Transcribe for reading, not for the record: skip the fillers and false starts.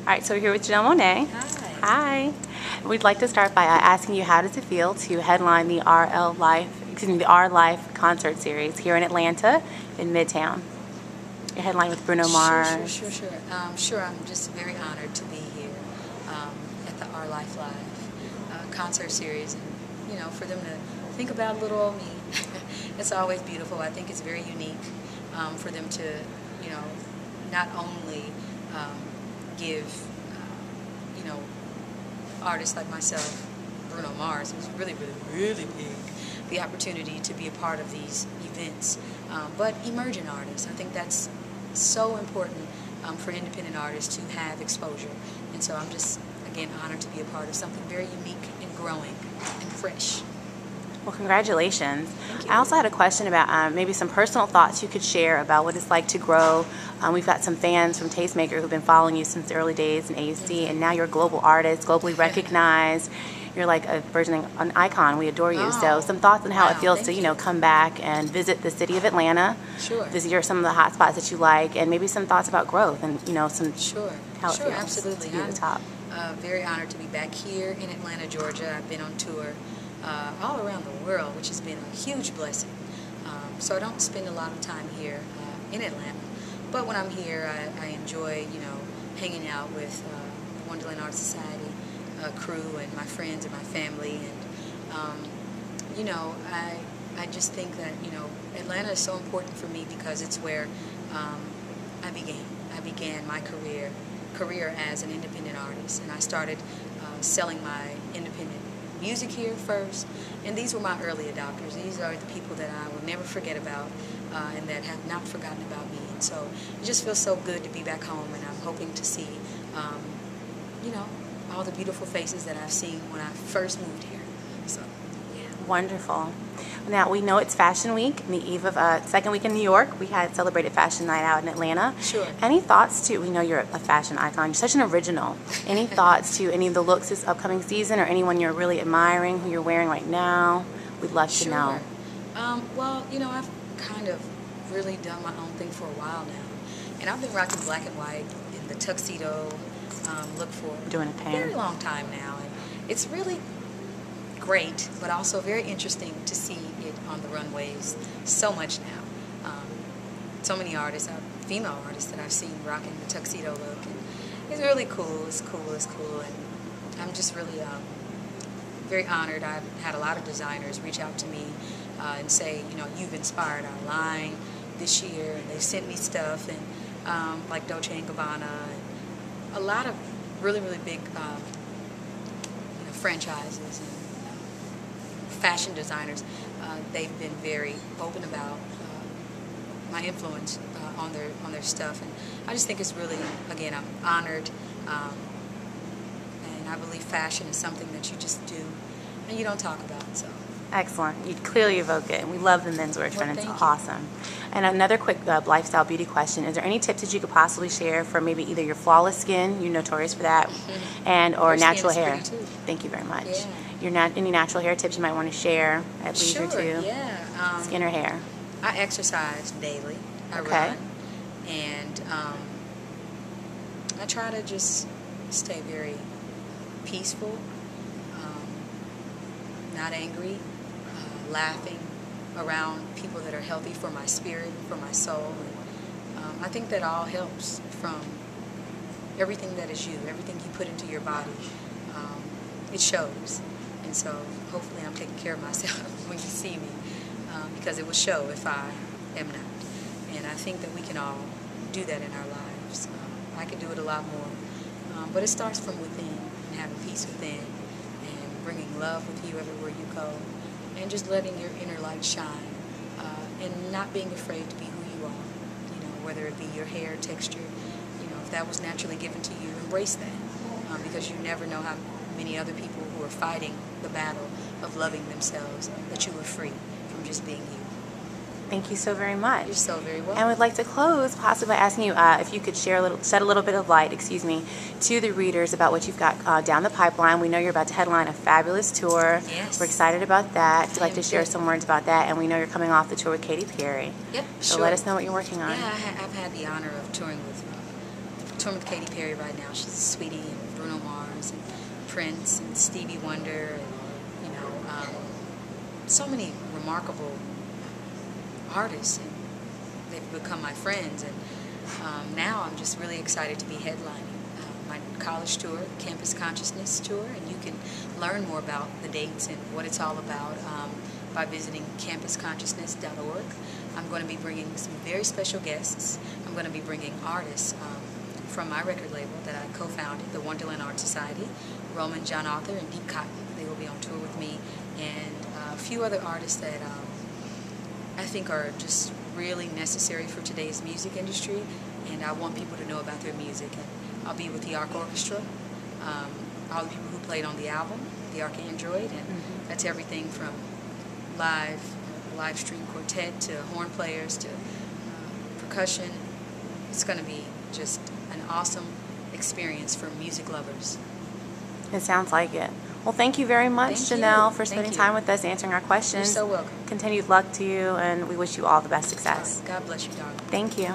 right, so we're here with Janelle Monae. Hi. Hi. We'd like to start by asking you, how does it feel to headline the RLife concert series here in Atlanta, in Midtown? You're headlining with Bruno Mars. Sure. I'm just very honored to be here at the RLife Live concert series, and for them to think about little old me. It's always beautiful. I think it's very unique for them to, not only give, artists like myself, Bruno Mars, who's really big, the opportunity to be a part of these events, but emerging artists. I think that's so important for independent artists to have exposure, and so I'm just, again, honored to be a part of something very unique and growing and fresh. Well, congratulations. Thank you. I also had a question about maybe some personal thoughts you could share about what it's like to grow. We've got some fans from Tastemaker who've been following you since the early days in AUC, and now you're a global artist, globally recognized. You're like an icon. We adore you. So some thoughts on how it feels to, come back and visit the city of Atlanta. Sure. Visit some of the hot spots that you like, and maybe some thoughts about growth and, some how it feels Absolutely. to be at the top. I'm very honored to be back here in Atlanta, Georgia. I've been on tour all around the world, which has been a huge blessing. So I don't spend a lot of time here in Atlanta. But when I'm here, I enjoy, hanging out with the Wonderland Art Society crew and my friends and my family. And, I just think that, Atlanta is so important for me because it's where I began. I began my career as an independent artist. And I started selling my independent music here first, and these were my early adopters. These are the people that I will never forget about and that have not forgotten about me. And so it just feels so good to be back home, and I'm hoping to see, all the beautiful faces that I've seen when I first moved here. So, yeah. Wonderful. Now, we know it's Fashion Week, and the eve of second week in New York. We had celebrated Fashion Night out in Atlanta. Sure. Any thoughts to, we know you're a fashion icon, you're such an original. Any thoughts to any of the looks this upcoming season, or anyone you're really admiring, who you're wearing right now? We'd love to know. Well, I've kind of really done my own thing for a while now. And I've been rocking black and white in the tuxedo look for a very long time now. And it's really great, but also very interesting to see it on the runways so much now. So many artists, female artists that I've seen rocking the tuxedo look, and it's really cool. It's cool. And I'm just really very honored. I've had a lot of designers reach out to me and say, you've inspired our line this year, and they sent me stuff, and like Dolce & Gabbana, and a lot of really big franchises and fashion designers. They've been very open about my influence on their stuff, and I just think it's really, again, I'm honored, and I believe fashion is something that you just do and you don't talk about. So excellent. You clearly evoke it, and we love the menswear trend. Well, it's awesome. And another quick lifestyle beauty question: is there any tips that you could possibly share for maybe either your flawless skin, you're notorious for that, or your natural skin is hair? pretty too. Thank you very much. Yeah. Any natural hair tips you might want to share at leisure Sure, too? yeah. Skin or hair? I exercise daily. I run, and I try to just stay very peaceful, not angry, laughing around people that are healthy for my spirit, for my soul. And I think that all helps from everything that is you, everything you put into your body. It shows. And so hopefully I'm taking care of myself when you see me, because it will show if I am not. And I think that we can all do that in our lives. I can do it a lot more. But it starts from within, and having peace within, and bringing love with you everywhere you go, and just letting your inner light shine, and not being afraid to be who you are, whether it be your hair texture, if that was naturally given to you, embrace that, because you never know how many other people who are fighting the battle of loving themselves, that you are free from just being you. Thank you so very much. You're so very welcome. And we'd like to close possibly by asking you if you could shed a little bit of light, to the readers about what you've got down the pipeline. We know you're about to headline a fabulous tour. Yes. We're excited about that. If you'd like to share good. some words about that, and we know you're coming off the tour with Katy Perry. Yep, So sure. let us know what you're working on. Yeah, I've had the honor of touring touring with Katy Perry right now. She's a sweetie, and Bruno Mars, and Prince, and Stevie Wonder, and so many remarkable artists, and they've become my friends. And now I'm just really excited to be headlining my college tour, Campus Consciousness Tour, and you can learn more about the dates and what it's all about by visiting campusconsciousness.org. I'm going to be bringing some very special guests. I'm going to be bringing artists from my record label that I co-founded, the Wonderland Art Society, Roman, John Arthur, and Deep Cotton. They will be on tour with me, and a few other artists that I think are just really necessary for today's music industry, and I want people to know about their music. And I'll be with the Arc Orchestra, all the people who played on the album, the Arc Android, and that's everything from live string quartet to horn players to percussion. It's going to be just an awesome experience for music lovers. It sounds like it. Well, thank you very much, Janelle, for spending time with us, answering our questions. You're so welcome. Continued luck to you, and we wish you all the best success. God bless you, darling. Thank you.